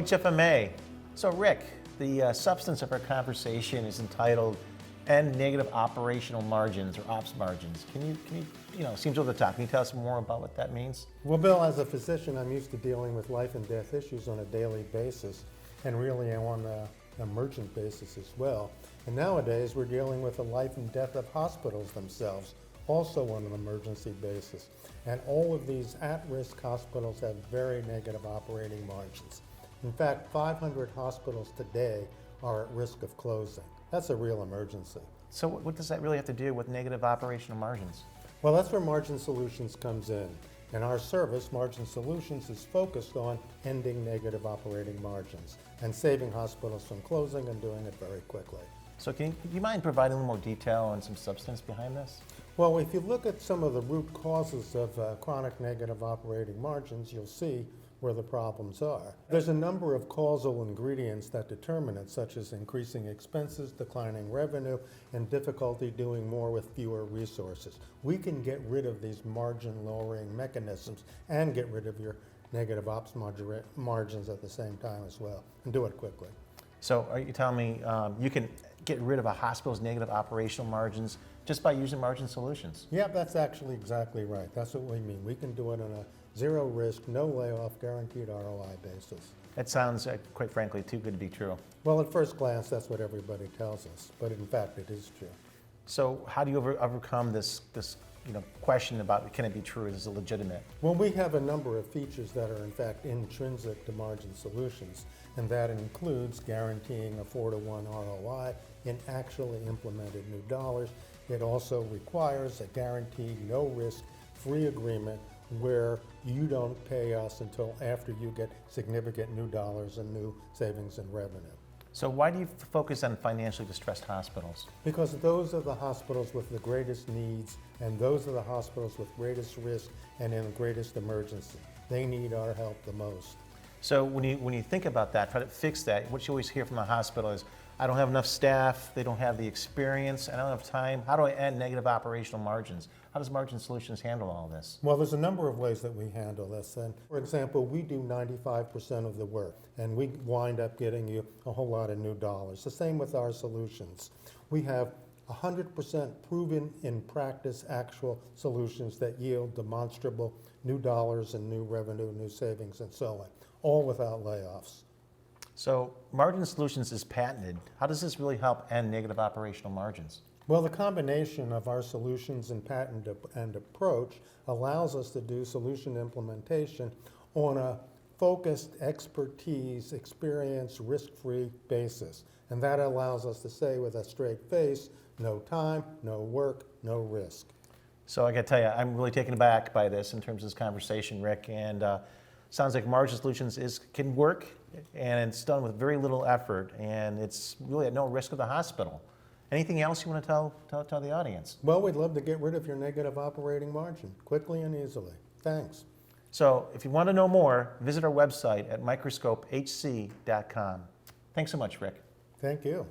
HFMA. So Rick, the substance of our conversation is entitled End Negative Operational Margins, or ops margins. Can you seems over the top. Can you tell us more about what that means? Well, Bill, as a physician, I'm used to dealing with life and death issues on a daily basis, and really on an emergent basis as well. And nowadays, we're dealing with the life and death of hospitals themselves, also on an emergency basis. And all of these at-risk hospitals have very negative operating margins. In fact, 500 hospitals today are at risk of closing. That's a real emergency. So what does that really have to do with negative operational margins? Well, that's where Margin Solutions comes in. And our service, Margin Solutions, is focused on ending negative operating margins and saving hospitals from closing and doing it very quickly. So do you mind providing a little more detail and some substance behind this? Well, if you look at some of the root causes of chronic negative operating margins, you'll see where the problems are. There's a number of causal ingredients that determine it, such as increasing expenses, declining revenue, and difficulty doing more with fewer resources. We can get rid of these margin-lowering mechanisms and get rid of your negative ops margins at the same time as well, and do it quickly. So are you telling me you can get rid of a hospital's negative operational margins just by using Margin Solutions? Yeah, that's actually exactly right. That's what we mean. We can do it on a zero risk, no layoff, guaranteed ROI basis. That sounds, quite frankly, too good to be true. Well, at first glance, that's what everybody tells us, but in fact, it is true. So how do you overcome this question about can it be true, is it legitimate? Well, we have a number of features that are in fact intrinsic to Margin Solutions, and that includes guaranteeing a 4-to-1 ROI in actually implemented new dollars. It also requires a guaranteed no risk free agreement where you don't pay us until after you get significant new dollars and new savings and revenue. So why do you focus on financially distressed hospitals? Because those are the hospitals with the greatest needs, and those are the hospitals with greatest risk and in the greatest emergency. They need our help the most. So when you think about that, try to fix that, what you always hear from the hospital is, I don't have enough staff, they don't have the experience, I don't have time. How do I end negative operational margins? How does Margin Solutions handle all this? Well, there's a number of ways that we handle this. And for example, we do 95% of the work, and we wind up getting you a whole lot of new dollars. The same with our solutions. We have 100% proven in practice actual solutions that yield demonstrable new dollars and new revenue, new savings, and so on, all without layoffs. So Margin Solutions is patented. How does this really help end negative operational margins? Well, the combination of our solutions and patent and approach allows us to do solution implementation on a focused expertise, experience, risk-free basis. And that allows us to say with a straight face, no time, no work, no risk. So I got to tell you, I'm really taken aback by this in terms of this conversation, Rick, and sounds like Margin Solutions can work, and it's done with very little effort, and it's really at no risk of the hospital. Anything else you want to tell the audience? Well, we'd love to get rid of your negative operating margin quickly and easily. Thanks. So if you want to know more, visit our website at microscopehc.com. Thanks so much, Rick. Thank you.